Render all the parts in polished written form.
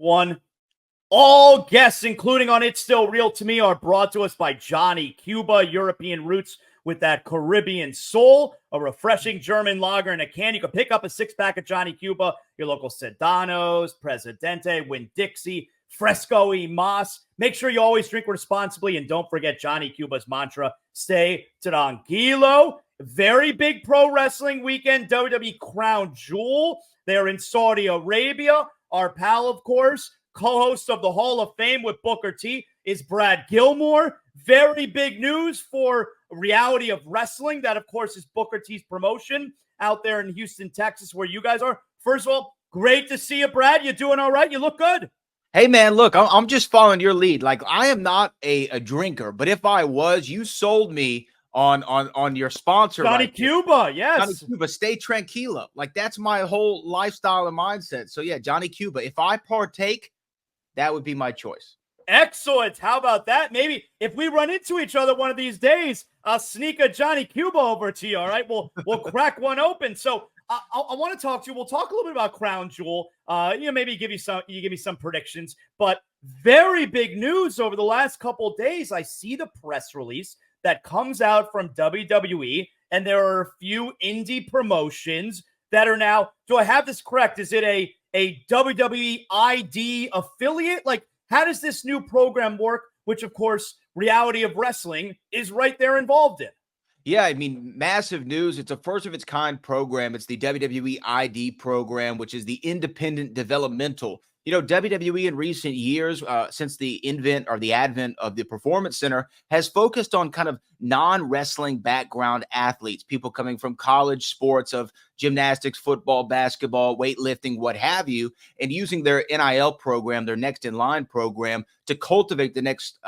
one. All guests, including on It's Still Real to Me, are brought to us by Johnny Cuba, European roots with that Caribbean soul, a refreshing German lager in a can. You can pick up a six-pack of Johnny Cuba, your local Sedanos, Presidente, Winn-Dixie, Fresco y Mas. Make sure you always drink responsibly, and don't forget Johnny Cuba's mantra, stay tranquilo. Very big pro wrestling weekend, WWE Crown Jewel. They're in Saudi Arabia. Our pal, of course, co-host of the Hall of Fame with Booker T, is Brad Gilmore. Very big news for Reality of Wrestling. That, of course, is Booker T's promotion out there in Houston, Texas, where you guys are. First of all, great to see you, Brad. You doing all right? You look good. Hey, man, look, I'm just following your lead. Like, I am not a drinker, but if I was, you sold me on your sponsor. Johnny Cuba, yes. Johnny Cuba, stay tranquilo. Like, that's my whole lifestyle and mindset. So, yeah, Johnny Cuba, if I partake, that would be my choice. Excellent. How about that? Maybe if we run into each other one of these days, I'll sneak a Johnny Cuba over to you, all right? We'll crack one open. So I want to talk to you. We'll talk a little bit about Crown Jewel. Maybe give me some predictions. But very big news over the last couple of days. I see the press release that comes out from WWE, and there are a few indie promotions that are now, do I have this correct? Is it a WWE ID affiliate? Like, how does this new program work? Which, of course, Reality of Wrestling is right there involved in. Yeah, I mean, massive news. It's a first of its kind program. It's the WWE ID program, which is the independent developmental. WWE in recent years, since the advent of the Performance Center, has focused on kind of non-wrestling background athletes, people coming from college sports of gymnastics, football, basketball, weightlifting, what have you, and using their NIL program, their next in line program, to cultivate the next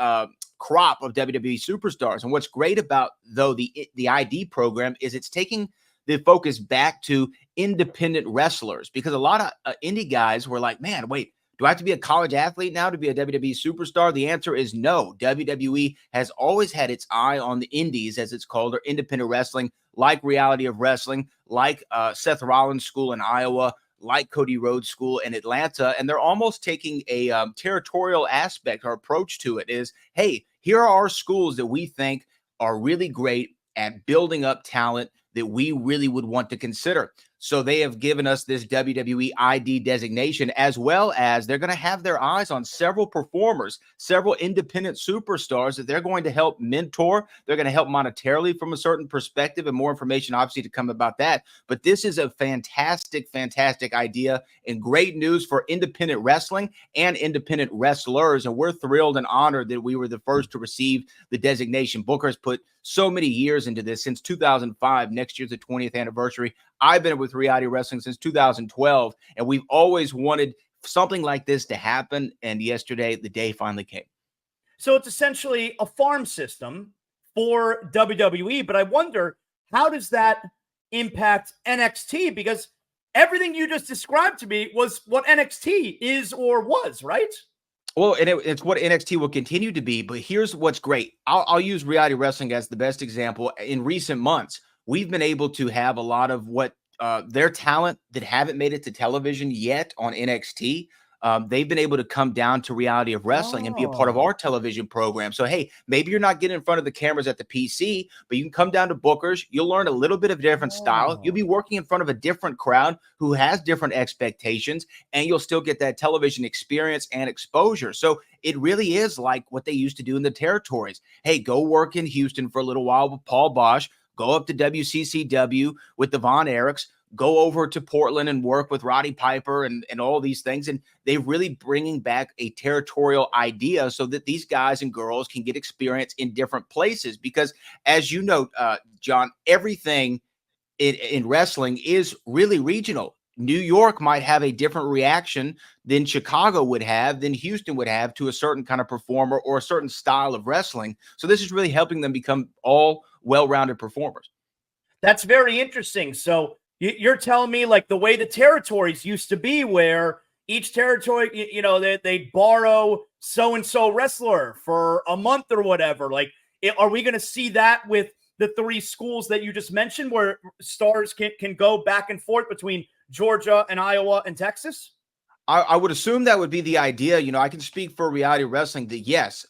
crop of WWE superstars. And what's great about, though, the ID program is it's taking the focus back to independent wrestlers, because a lot of indie guys were like, man, wait, do I have to be a college athlete now to be a WWE superstar? The answer is no. WWE has always had its eye on the indies, as it's called, or independent wrestling, like Reality of Wrestling, like Seth Rollins School in Iowa, like Cody Rhodes School in Atlanta. And they're almost taking a territorial aspect or approach to it is, hey, here are our schools that we think are really great at building up talent that we really would want to consider. So they have given us this WWE ID designation, as well as they're going to have their eyes on several performers, several independent superstars that they're going to help mentor. They're going to help monetarily from a certain perspective, and more information obviously to come about that. But this is a fantastic, fantastic idea and great news for independent wrestling and independent wrestlers. And we're thrilled and honored that we were the first to receive the designation. Booker has put so many years into this since 2005. Next year's the 20th anniversary. I've been with Reality Wrestling since 2012, and we've always wanted something like this to happen. And yesterday, the day finally came. So it's essentially a farm system for WWE, but I wonder, how does that impact NXT? Because everything you just described to me was what NXT is or was, right? Well, and it's what NXT will continue to be. But here's what's great. I'll use Reality Wrestling as the best example. In recent months, we've been able to have a lot of what their talent that haven't made it to television yet on NXT. They've been able to come down to Reality of Wrestling and be a part of our television program. So, hey, maybe you're not getting in front of the cameras at the PC, but you can come down to Booker's. You'll learn a little bit of a different style. You'll be working in front of a different crowd who has different expectations, and you'll still get that television experience and exposure. So it really is like what they used to do in the territories. Hey, go work in Houston for a little while with Paul Bosch. Go up to WCCW with the Von Erichs. Go over to Portland and work with Roddy Piper and all these things. And they're really bringing back a territorial idea so that these guys and girls can get experience in different places. Because as you know, John, everything in wrestling is really regional. New York might have a different reaction than Chicago would have, than Houston would have to a certain kind of performer or a certain style of wrestling. So this is really helping them become all well-rounded performers. That's very interesting. So you're telling me, like, the way the territories used to be, where each territory, they borrow so-and-so wrestler for a month or whatever. Like, are we going to see that with the three schools that you just mentioned, where stars can go back and forth between Georgia and Iowa and Texas? I would assume that would be the idea. You know, I can speak for reality wrestling that yes,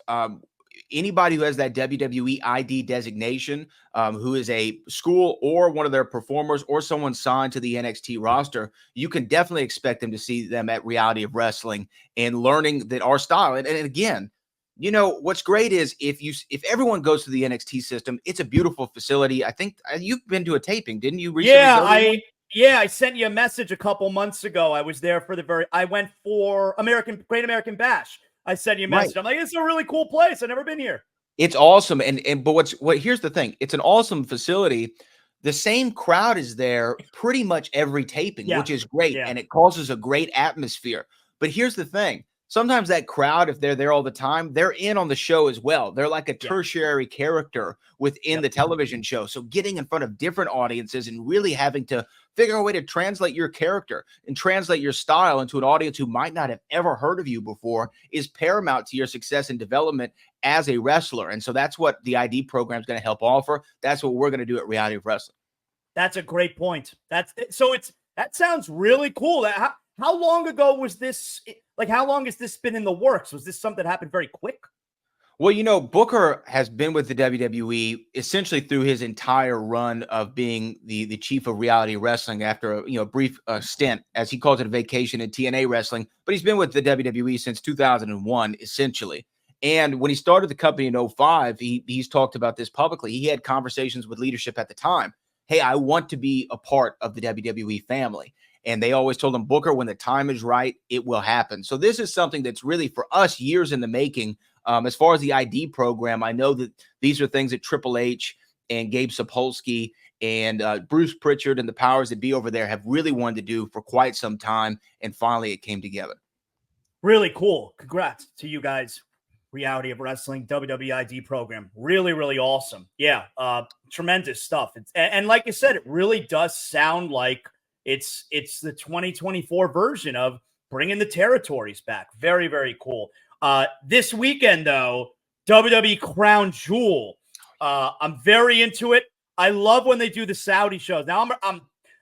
anybody who has that WWE ID designation, who is a school or one of their performers or someone signed to the NXT roster, you can definitely expect them to see them at Reality of Wrestling and learning that our style. And again, you know, what's great is if everyone goes to the NXT system, it's a beautiful facility. I think you've been to a taping, didn't you recently? Yeah, I sent you a message a couple months ago. I was there for I went for Great American Bash. I sent you a message. Right. I'm like, it's a really cool place. I've never been here. It's awesome. But here's the thing. It's an awesome facility. The same crowd is there pretty much every taping, Yeah. which is great. Yeah. And it causes a great atmosphere. But here's the thing. Sometimes that crowd, if they're there all the time, they're in on the show as well. They're like a tertiary character within the television show. So getting in front of different audiences and really having to figure out a way to translate your character and translate your style into an audience who might not have ever heard of you before is paramount to your success and development as a wrestler. And so that's what the ID program is going to help offer. That's what we're going to do at Reality of Wrestling. That's a great point. That sounds really cool. How long ago was this? Like, how long has this been in the works? Was this something that happened very quick? Well, you know, Booker has been with the WWE essentially through his entire run of being the chief of Reality Wrestling after a brief stint, as he calls it, a vacation in TNA wrestling. But he's been with the WWE since 2001, essentially. And when he started the company in 2005, he's talked about this publicly. He had conversations with leadership at the time. Hey, I want to be a part of the WWE family. And they always told him, Booker, when the time is right, it will happen. So this is something that's really for us years in the making. As far as the ID program, I know that these are things that Triple H and Gabe Sapolsky and Bruce Pritchard and the powers that be over there have really wanted to do for quite some time. And finally, it came together. Really cool. Congrats to you guys. Reality of Wrestling WWE ID program. Really, really awesome. Yeah. Tremendous stuff. And like I said, it really does sound like it's the 2024 version of bringing the territories back. Very, very cool. This weekend, though, WWE Crown Jewel. I'm very into it. I love when they do the Saudi shows. Now I'm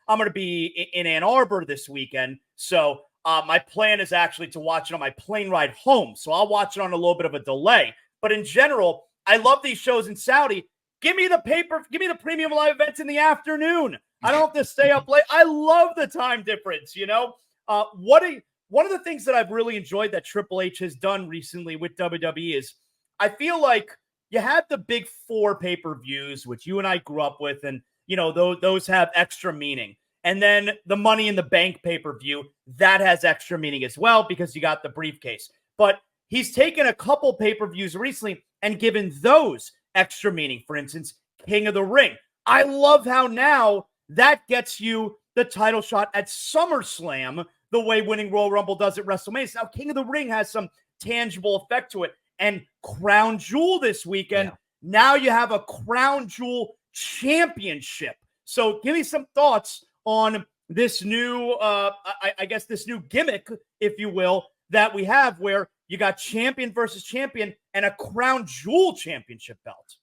going to be in Ann Arbor this weekend, so my plan is actually to watch it on my plane ride home. So I'll watch it on a little bit of a delay. But in general, I love these shows in Saudi. Give me the premium live events in the afternoon. I don't have to stay up late. I love the time difference, you know? One of the things that I've really enjoyed that Triple H has done recently with WWE is I feel like you have the big 4 pay-per-views, which you and I grew up with, and, you know, those have extra meaning. And then the Money in the Bank pay-per-view, that has extra meaning as well because you got the briefcase. But he's taken a couple pay-per-views recently and given those extra meaning. For instance, King of the Ring. I love how now that gets you the title shot at SummerSlam the way winning Royal Rumble does at WrestleMania. Now, King of the Ring has some tangible effect to it. And Crown Jewel this weekend, now you have a Crown Jewel championship. So give me some thoughts on this new, I guess this new gimmick, if you will, that we have where you got champion versus champion and a Crown Jewel championship belt.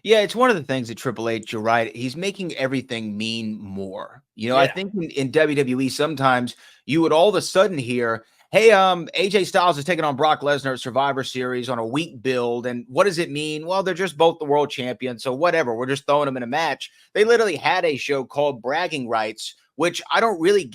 Yeah, it's one of the things that Triple H, you're right. He's making everything mean more. You know, I think in WWE, sometimes you would all of a sudden hear, hey, AJ Styles is taking on Brock Lesnar at Survivor Series on a weak build. And what does it mean? Well, they're just both the world champions. So whatever, we're just throwing them in a match. They literally had a show called Bragging Rights, which I don't really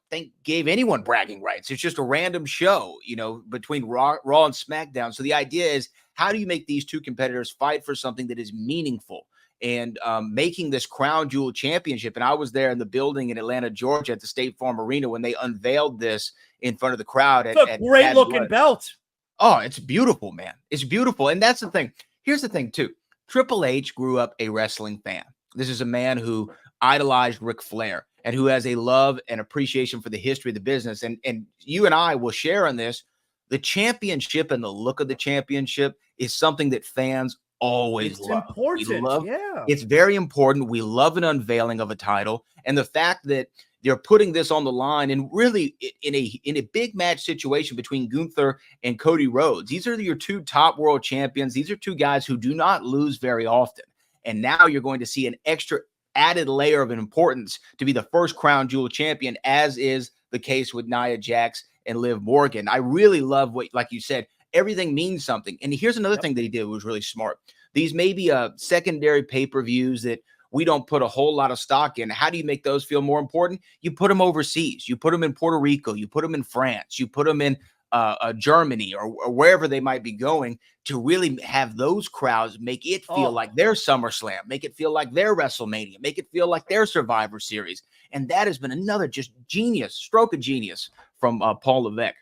think gave anyone bragging rights. It's just a random show, you know, between Raw and SmackDown. So the idea is, how do you make these two competitors fight for something that is meaningful? And making this Crown Jewel championship. And I was there in the building in Atlanta, Georgia at the State Farm Arena when they unveiled this in front of the crowd. It's a great looking belt. Oh, it's beautiful, man. It's beautiful. And that's the thing. Here's the thing, too. Triple H grew up a wrestling fan. This is a man who idolized Ric Flair and who has a love and appreciation for the history of the business. And you and I will share on this. The championship and the look of the championship is something that fans always love. Important. It's very important. We love an unveiling of a title. And the fact that they're putting this on the line and really in a big match situation between Gunther and Cody Rhodes. These are your two top world champions. These are two guys who do not lose very often. And now you're going to see an extra added layer of importance to be the first Crown Jewel champion, as is the case with Nia Jax and Liv Morgan. I really love what, like you said, everything means something. And here's another Yep. thing that he did was really smart. These may be secondary pay-per-views that we don't put a whole lot of stock in. How do you make those feel more important? You put them overseas. You put them in Puerto Rico. You put them in France. You put them in Germany or wherever they might be going, to really have those crowds make it feel like their SummerSlam, make it feel like their WrestleMania, make it feel like their Survivor Series. And that has been another just stroke of genius from Paul Levesque.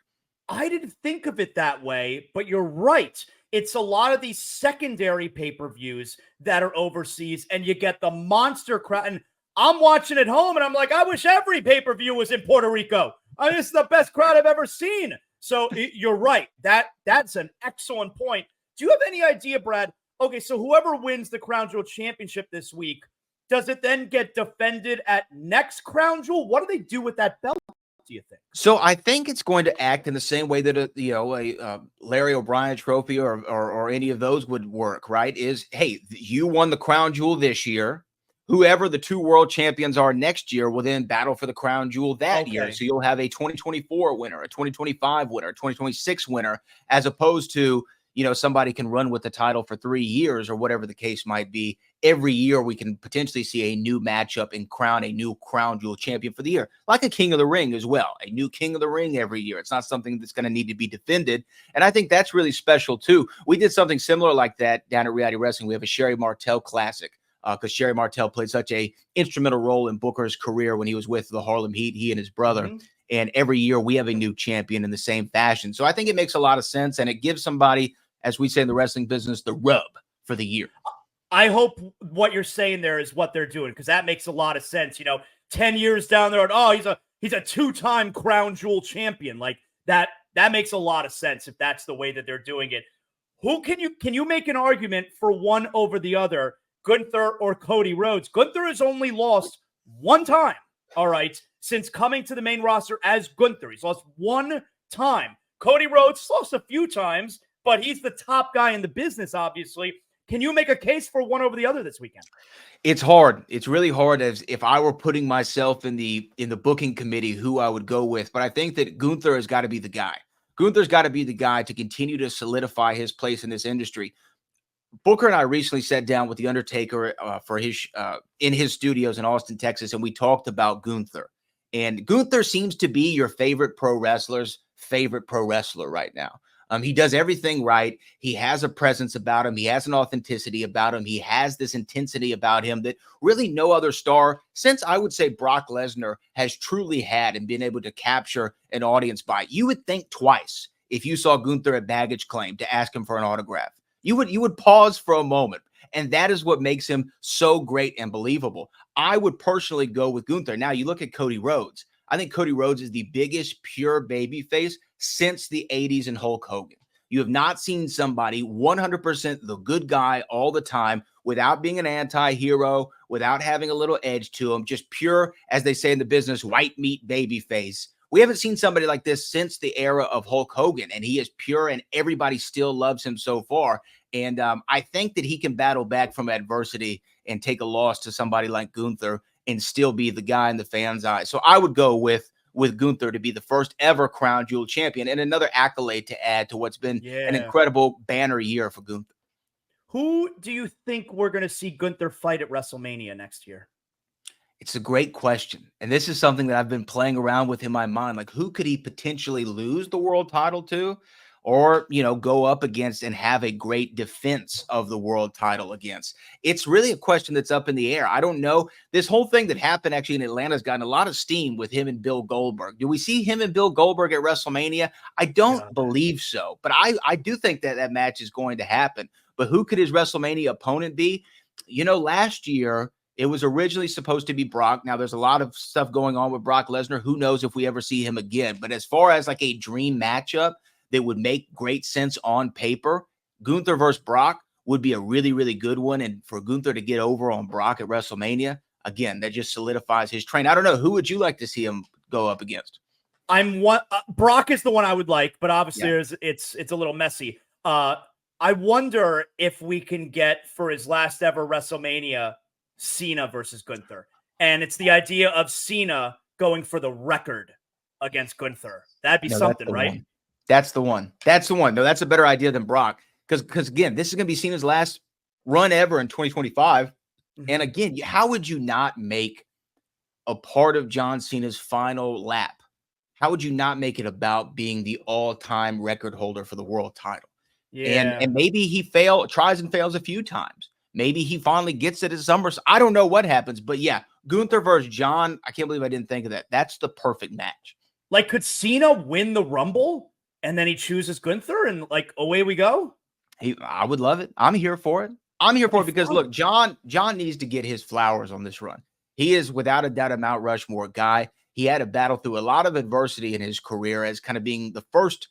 I didn't think of it that way, but you're right. It's a lot of these secondary pay-per-views that are overseas, and you get the monster crowd. And I'm watching at home, and I'm like, I wish every pay-per-view was in Puerto Rico. I mean, this is the best crowd I've ever seen. So you're right. That's an excellent point. Do you have any idea, Brad? Okay, so whoever wins the Crown Jewel Championship this week, does it then get defended at next Crown Jewel? What do they do with that belt, do you think? So I think it's going to act in the same way that a Larry O'Brien trophy or any of those would work, right? Is, hey, you won the Crown Jewel this year. Whoever the two world champions are next year will then battle for the Crown Jewel that year. So you'll have a 2024 winner, a 2025 winner, a 2026 winner, as opposed to, somebody can run with the title for 3 years or whatever the case might be. Every year we can potentially see a new matchup and crown a new Crown Jewel champion for the year, like a King of the Ring as well. A new King of the Ring every year. It's not something that's going to need to be defended. And I think that's really special too. We did something similar like that down at Reality Wrestling. We have a Sherry Martel Classic, because Sherry Martel played such a instrumental role in Booker's career when he was with the Harlem Heat, he and his brother. Mm-hmm. And every year we have a new champion in the same fashion. So I think it makes a lot of sense, and it gives somebody, as we say in the wrestling business, the rub for the year. I hope what you're saying there is what they're doing, because that makes a lot of sense. 10 years down the road, he's a two-time Crown Jewel champion. Like that makes a lot of sense if that's the way that they're doing it. Can you make an argument for one over the other, Gunther or Cody Rhodes? Gunther has only lost one time, all right, since coming to the main roster as Gunther. He's lost one time. Cody Rhodes lost a few times, but he's the top guy in the business, obviously. Can you make a case for one over the other this weekend? It's hard. It's really hard, as if I were putting myself in the booking committee, who I would go with. But I think that Gunther has got to be the guy. Gunther's got to be the guy to continue to solidify his place in this industry. Booker and I recently sat down with The Undertaker for his in his studios in Austin, Texas, and we talked about Gunther. And Gunther seems to be your favorite pro wrestler's favorite pro wrestler right now. He does everything right. He has a presence about him. He has an authenticity about him. He has this intensity about him that really no other star, since I would say Brock Lesnar, has truly had and been able to capture an audience by. You would think twice if you saw Gunther at Baggage Claim to ask him for an autograph. You would pause for a moment. And that is what makes him so great and believable. I would personally go with Gunther. Now, you look at Cody Rhodes. I think Cody Rhodes is the biggest pure babyface since the 80s and Hulk Hogan. You have not seen somebody 100% the good guy all the time without being an anti-hero, without having a little edge to him, just pure, as they say in the business, white meat babyface. We haven't seen somebody like this since the era of Hulk Hogan, and he is pure, and everybody still loves him so far. And I think that he can battle back from adversity and take a loss to somebody like Gunther and still be the guy in the fans' eyes. So I would go with Gunther to be the first ever Crown Jewel champion, and another accolade to add to what's been an incredible banner year for Gunther. Who do you think we're going to see Gunther fight at WrestleMania next year? It's a great question. And this is something that I've been playing around with in my mind. Like, who could he potentially lose the world title to? Or, go up against and have a great defense of the world title against? It's really a question that's up in the air. I don't know. This whole thing that happened actually in Atlanta has gotten a lot of steam with him and Bill Goldberg. Do we see him and Bill Goldberg at WrestleMania? I don't believe so. But I do think that match is going to happen. But who could his WrestleMania opponent be? Last year, it was originally supposed to be Brock. Now, there's a lot of stuff going on with Brock Lesnar. Who knows if we ever see him again? But as far as like a dream matchup that would make great sense on paper, Gunther versus Brock would be a really, really good one. And for Gunther to get over on Brock at WrestleMania, again, that just solidifies his train. I don't know. Who would you like to see him go up against? Brock is the one I would like, but obviously it's a little messy. I wonder if we can get, for his last ever WrestleMania, Cena versus Gunther. And it's the idea of Cena going for the record against Gunther. That'd be No, that's something, the right? one. That's the one. That's the one. No, that's a better idea than Brock. Because again, this is going to be seen as last run ever in 2025. And again, how would you not make a part of John Cena's final lap? How would you not make it about being the all-time record holder for the world title? Yeah. And maybe he tries and fails a few times. Maybe he finally gets it at SummerSlam. I don't know what happens, but yeah, Gunther versus John, I can't believe I didn't think of that. That's the perfect match. Like, could Cena win the Rumble and then he chooses Gunther and like away we go? I would love it. I'm here for it. I'm here for it because fun. look, John needs to get his flowers on this run. He is without a doubt a Mount Rushmore guy. He had to battle through a lot of adversity in his career as kind of being the first,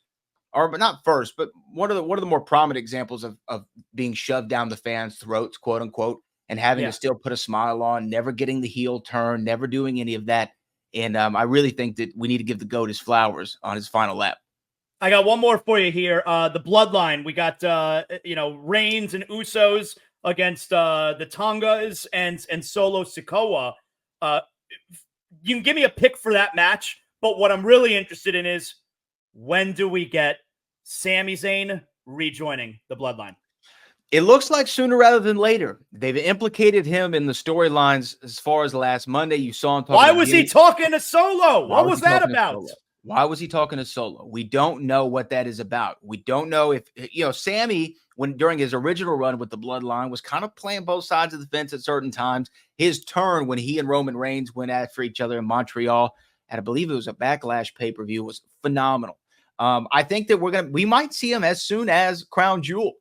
or not first, but one of the more prominent examples of being shoved down the fans' throats, quote unquote, and having to still put a smile on, never getting the heel turn, never doing any of that. And I really think that we need to give the GOAT his flowers on his final lap. I got one more for you here. The Bloodline. We got Reigns and Usos against the Tongas and Solo Sikoa. You can give me a pick for that match, but what I'm really interested in is when do we get Sami Zayn rejoining the Bloodline? It looks like sooner rather than later. They've implicated him in the storylines as far as last Monday. You saw him talking. Why was he talking to Solo? What was that about? Why was he talking to Solo? We don't know what that is about. We don't know if, Sammy, during his original run with the Bloodline, was kind of playing both sides of the fence at certain times. His turn when he and Roman Reigns went after each other in Montreal, and I believe it was a Backlash pay-per-view, was phenomenal. I think that we might see him as soon as Crown Jewel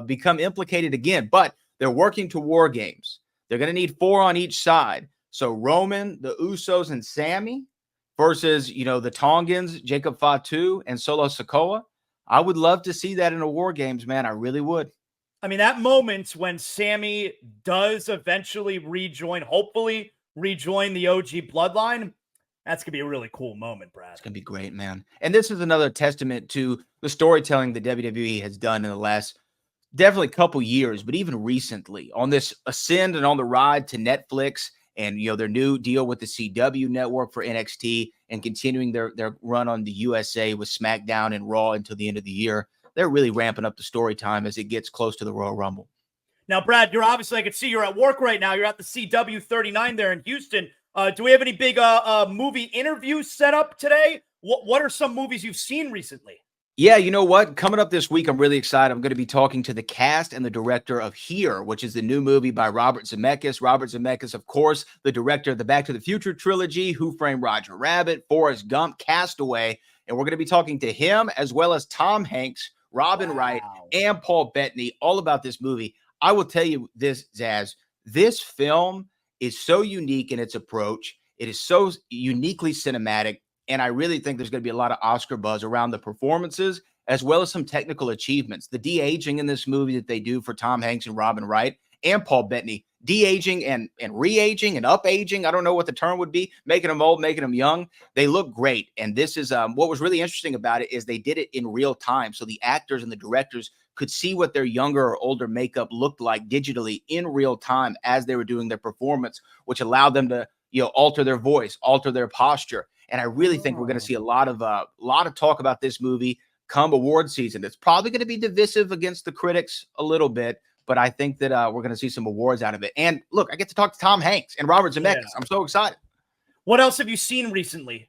become implicated again, but they're working to War Games. They're going to need 4 on each side. So Roman, the Usos, and Sammy versus, the Tongans, Jacob Fatu, and Solo Sikoa. I would love to see that in a War Games, man. I really would. I mean, that moment when Sammy does eventually hopefully rejoin the OG Bloodline, that's going to be a really cool moment, Brad. It's going to be great, man. And this is another testament to the storytelling the WWE has done in the last definitely couple years, but even recently on this ascend and on the ride to Netflix and, their new deal with the CW network for NXT and continuing their run on the USA with SmackDown and Raw until the end of the year. They're really ramping up the story time as it gets close to the Royal Rumble. Now, Brad, you're obviously, I can see you're at work right now. You're at the CW 39 there in Houston. Do we have any big movie interviews set up today? What are some movies you've seen recently? Yeah, you know what? Coming up this week, I'm really excited. I'm going to be talking to the cast and the director of Here, which is the new movie by Robert Zemeckis. Robert Zemeckis, of course, the director of the Back to the Future trilogy, Who Framed Roger Rabbit, Forrest Gump, Castaway. And we're going to be talking to him as well as Tom Hanks, Robin Wright, and Paul Bettany all about this movie. I will tell you this, Zaz. This film is so unique in its approach. It is so uniquely cinematic. And I really think there's going to be a lot of Oscar buzz around the performances as well as some technical achievements. The de-aging in this movie that they do for Tom Hanks and Robin Wright and Paul Bettany, de-aging and re-aging and up-aging, I don't know what the term would be, making them old, making them young. They look great. And this is what was really interesting about it is they did it in real time. So the actors and the directors could see what their younger or older makeup looked like digitally in real time as they were doing their performance, which allowed them to alter their voice, alter their posture. And I really think we're going to see a lot of talk about this movie come award season. It's probably going to be divisive against the critics a little bit, but I think that we're going to see some awards out of it. And look, I get to talk to Tom Hanks and Robert Zemeckis. Yeah. I'm so excited. What else have you seen recently?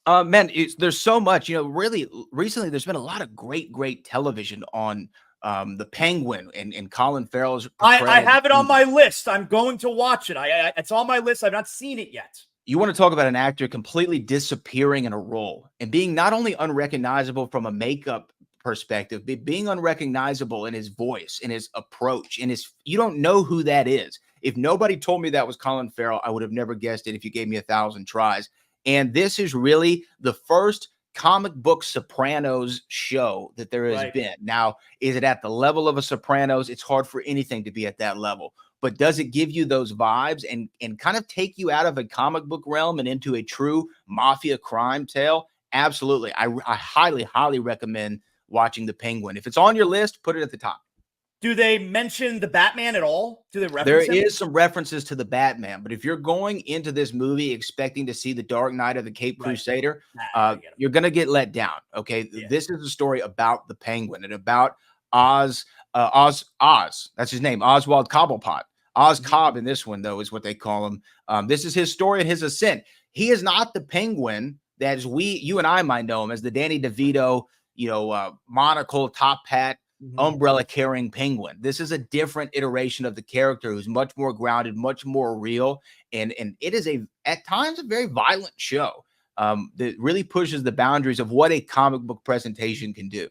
Man, there's so much. Really, recently there's been a lot of great television on the Penguin and Colin Farrell's. I have it on my list. I'm going to watch it. It's on my list. I've not seen it yet. You want to talk about an actor completely disappearing in a role and being not only unrecognizable from a makeup perspective, but being unrecognizable in his voice, in his approach, you don't know who that is. If nobody told me that was Colin Farrell, I would have never guessed it if you gave me 1,000 tries. And this is really the first comic book Sopranos show that there has been. Now, is it at the level of a Sopranos? It's hard for anything to be at that level. But does it give you those vibes and kind of take you out of a comic book realm and into a true mafia crime tale? Absolutely. I highly recommend watching The Penguin. If it's on your list, put it at the top. Do they mention the Batman at all? Do they There reference him? is some references to the Batman, but if you're going into this movie expecting to see the Dark Knight of the Cape Right. Crusader, I get him. you're going to get let down. Okay, Yeah. this is a story about the Penguin and about Oz. Oz. That's his name, Oswald Cobblepot. Oz Cobb in this one, though, is what they call him. This is his story and his ascent. He is not the Penguin that you and I might know him as, the Danny DeVito, monocle, top hat, umbrella carrying Penguin. This is a different iteration of the character who's much more grounded, much more real, and it is at times a very violent show that really pushes the boundaries of what a comic book presentation can do.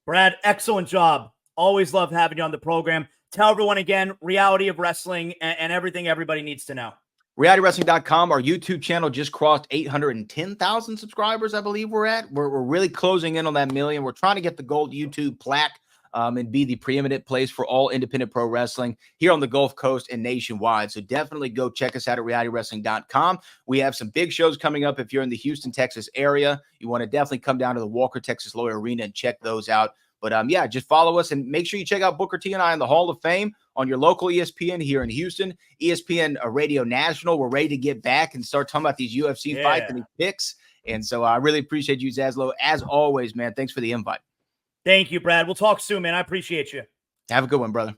Brad, excellent job. Always love having you on the program. Tell everyone again, reality of wrestling and everything everybody needs to know. RealityWrestling.com. Our YouTube channel just crossed 810,000 subscribers, I believe we're at. We're really closing in on that million. We're trying to get the gold YouTube plaque and be the preeminent place for all independent pro wrestling here on the Gulf Coast and nationwide. So definitely go check us out at RealityWrestling.com. We have some big shows coming up if you're in the Houston, Texas area. You want to definitely come down to the Walker, Texas Lawyer Arena and check those out. But yeah, just follow us and make sure you check out Booker T and I in the Hall of Fame on your local ESPN here in Houston, ESPN Radio National. We're ready to get back and start talking about these UFC fights and these picks. And so I really appreciate you, Zaslow. As always, man, thanks for the invite. Thank you, Brad. We'll talk soon, man. I appreciate you. Have a good one, brother.